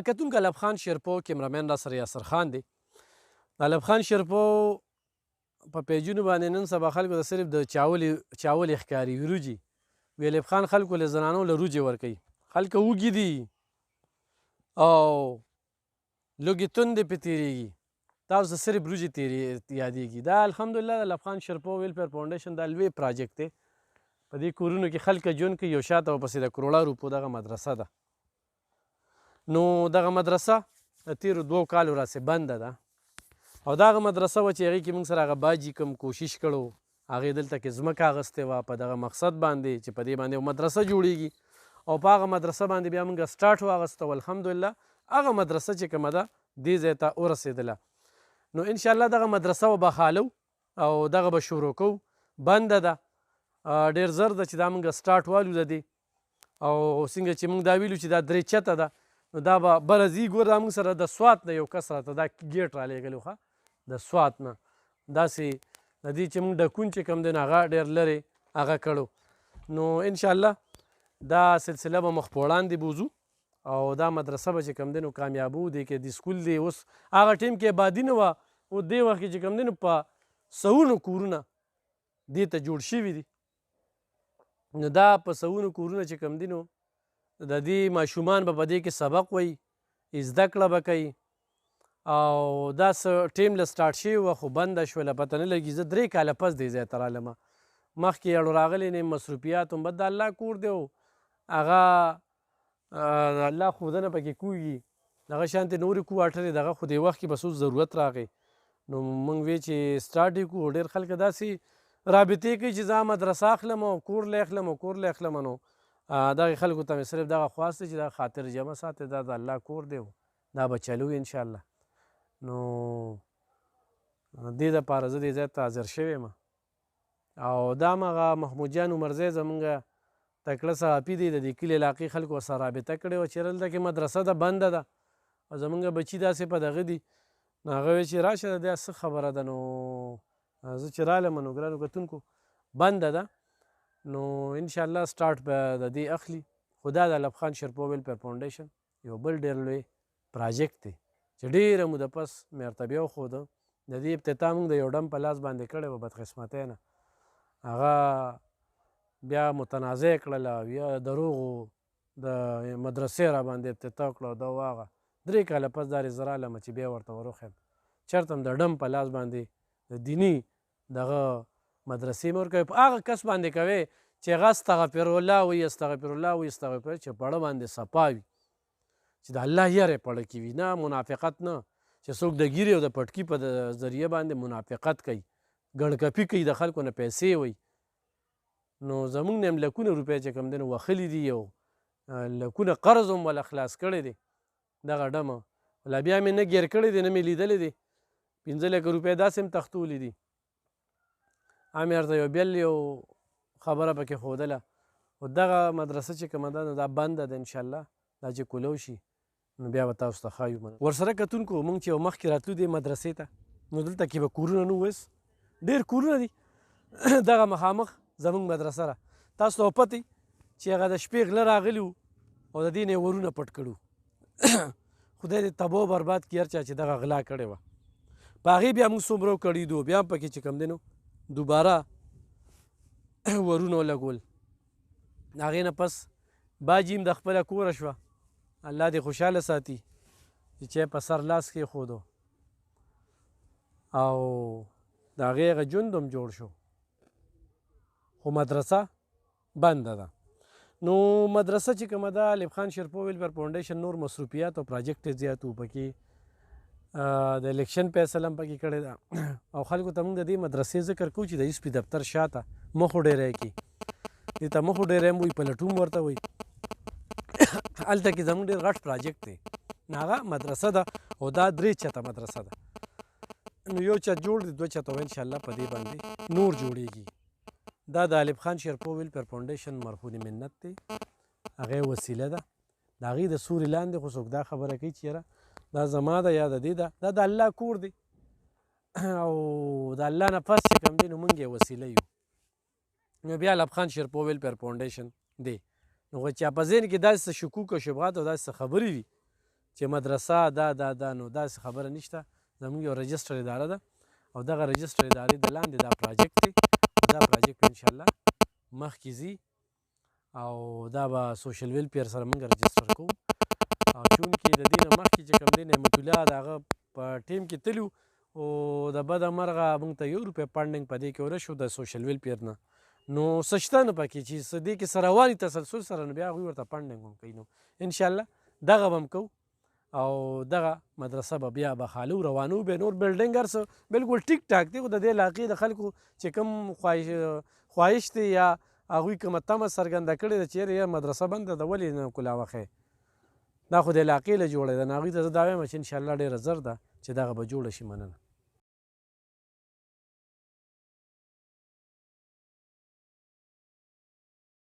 کتونکو الب خان شیرپو کیمرامین را سره یاسر خان دی. الب خان شیرپو په پیجونو باندې نن سبا خلکو ته صرف د چاولې ښکاري وریجې. وی الب خان خلکو له زنانو له وریجې ورکوي. خلک وږي دي او لوږې تندې پې تېرېږي. تاسو ته صرف وریجې یادېږي. دا الحمدلله د الب خان شیرپو ویلفیر فاونډیشن دا لوی پراجیکټ دی. په دې کورونو کې خلک ژوند کوي. یو شاته ورپسې د کروړه روپو دغه مدرسه ده. نو دغه مدرسه د تېرو 2 کالو راسې بنده ده او دغه مدرسه وه چې هغې کې موږ سره هغه باجي کوم کوشش کړی و، هغې دلته کې ځمکه اخیستې وه په دغه مقصد باندې چې په دې باندې یو مدرسه جوړېږي او په هغه مدرسه باندې بیا موږ سټارټ واخیسته او الحمدلله هغه مدرسه چې کومه ده دې ځای ته ورسېدله. نو انشاءالله دغه مدرسه به بحالو او دغه به شروع کوو. بنده ده، ډېر زر ده چې دا موږ سټارټ والو د دې او څنګه چې موږ دا ویلو چې دا 3 چته ده نو دا به بله ځي. ګوره دا موږ سره د سوات نه یو کس راته دا ګیټ رالیږلی ښه د سوات نه داسې د دې چې موږ ډکون چې کوم دی نو هغه ډېر لرې هغه کړو. نو انشاءالله دا سلسله به مخ په وړاندې بوځو او دا مدرسه به چې کوم دی نو کامیابو. دی کې د سکول دی اوس هغه ټیم کې آبادي نه وه او دې وخت کې چې کوم دی نو په سوونو کورونه دې ته جوړ شوي دي. نو دا په سوونو کورونه چې کوم دي نو د دې ماشومان به په دې کې سبق وایي، زده کړه به کوي او دا څه ټیم له سټارټ شوي وه خو بنده شوله پته نه لګي. زه 3 کاله پس دې ځای ته رالمه. مخکې اړو راغلی نه یم، مصروفیات هم بد د الله کور دی او هغه الله ښودنه پکې کوږي. دغه شانتې نورې کوارټرې دغه خو دې وخت کې بس اوس ضرورت راغی نو موږ وی چې سټارټ یې کړو. ډېر خلک داسې رابطې کوي چې زه مدرسه اخلم او کور له اخلم او کور له اخلم. نو دغې خلکو ته مې صرف دغه خواست دی چې دا خاطر جمع ساتئ، دا د الله کور دی او دا به چلو انشاءالله. نو دې دپاره زه دې ځای ته حاضر شوی یم او دا همغه محمود جان عمرزی زمونږ تکړه صحافي دی. د دې کلي علاقې خلکو ورسره رابطه کړې وه چې دلته کې مدرسه ده بنده ده او زمونږ بچي داسې په دغه دي. نو هغه ویل چې راشه د دې څه خبره ده. نو زه چې رالم نو ګرانو کتونکو بنده ده نو انشاءالله سټارټ به د دې اخلي. خو دا د الب خان شیرپو ویلفیر فاونډیشن یو بل ډېر لوی پراجیکټ دی چې ډېره موده پس مې ورته بیا وښوده. د دې افتتاح موږ د یو ډم په لاس باندې کړی وه بدقسمتۍ نه. هغه بیا متنازع کړله او یا دروغو د مدرسې را باندې افتتاح کړه او دا هغه 3 کاله پس دا زه رالمه چې بیا ورته وروښیم. چېرته هم د ډم په لاس باندې د دیني دغه مدرسې مې ورکوي. په هغه کس باندې کوې چې هغه استغفرالله وایي استغفرالله وایي استغفر چې پړه باندې صفا وي چې د الله یاره پړه کې وي، نه منافقت نه چې څوک د ګیرې او د پټکي په ذریعه باندې منافقت کوي، ګڼکپي کوي، د خلکو نه پیسې وایي. نو زمونږ نه هم لکونه روپۍ چې کوم دی نو وښلي دي او لکونه قرض هم وله خلاص کړی دی دغه ډمه. لا بیا مې نه ګیر کړی دی نه مې لیدلی دی. 15 لکه روپۍ داسې هم تښتولي دي. هم یې ورته یو بل یو خبره پکې ښودله. خو دغه مدرسه چې کومه ده نو دا بنده ده انشاءالله. دا چې کولو شي نو بیا به تاسو ته ښایو. ورسره کتونکو موږ چې یو مخکې راتلو دې مدرسې ته نو دلته کې به کورونه نه اوس ډېر کورونه دي دغه مخامخ زموږ مدرسه را. تاسو ته پته چې هغه د شپې غله راغلي وو او د دې نه یې ورونه پټ کړي وو. خدای دې تباه و برباد کړي هر چا چې دغه غلا کړې وه. په هغې بیا موږ څومره وکړي دو بیا هم پکې چې کوم دی نو دوباره ورونه ولګول. هغې نه پس باجي هم د خپله کوره شوه. الله دې خوشحاله ساتي چې چای په سر لاس کېښودو او د هغې هغه ژوند هم جوړ شو خو مدرسه بنده ده. نو مدرسه چې کومه ده الب خان شیرپو ویلفیر فاونډیشن نور مصروفیات او پراجیکټ یې زیات وو. پکې د الیکشن فیصله هم پکې کړې ده او خلکو ته موږ د دې مدرسې ذکر کوو چې د ایس پي دفتر شاته مخو ډیری کې دې ته مخو ډیری هم وایي، پلټون ورته وایي. هلته کې زموږ ډېر غټ پراجیکټ دی. هغه مدرسه ده او دا 3 چته مدرسه ده. نو یو چت جوړ دی 2 چته انشاءالله په دې باندې نور جوړیږي. دا د الب خان شیرپو ویلفیر فاونډیشن مرهون منت دی، هغې وسیله ده. د هغې د سوري لاندې خو څوک دا خبره کوي چې یاره دا زما ده یا د دې ده، دا د الله کور دی او د الله نه پس چې کوم دی نو موږ یې وسیله یو. نو بیا الب خان شیرپو ویلفیر فاونډیشن دی. نو چا په ذهن کې داسې شکوک او شبهات او داسې خبرې وي چې مدرسه دا نو داسې خبره نشته. زموږ یو رجسټر اداره ده او دغه رجسټر ادارې د لاندې دا پراجیکټ دی. دا پراجیکټ به انشاءالله مخکې ځي او دا به سوشل ویلفیر سره موږ رجسټر کوو. او چونکې د دې نه مخکې چې کوم دی نعمت الله د هغه په ټیم کې تلي او د بده مرغه موږ ته €1 فنډینګ په دې کې ورشو د سوشل ویلفیر نه، نو څه شته نه پکې چې څه دې کې څه رواني تسلسل سره نو بیا هغوی ورته فنډینګ هم کوي. نو انشاءالله دغه به هم کوو او دغه مدرسه به بیا بخالو روانو به نور بلډینګ هر څه بالکل ټیک ټاک دی. خو د دې علاقې د خلکو چې کوم خواهش دی یا هغوی کومه تمه څرګنده کړې ده چې یاره یا مدرسه بنده ده ولې نه کلاوه ښیې، دا خو د علاقې له جوړه ده. نو هغوی ته زه دا وایم چې انشاءالله ډېره زر ده چې دغه به جوړه شي. مننه.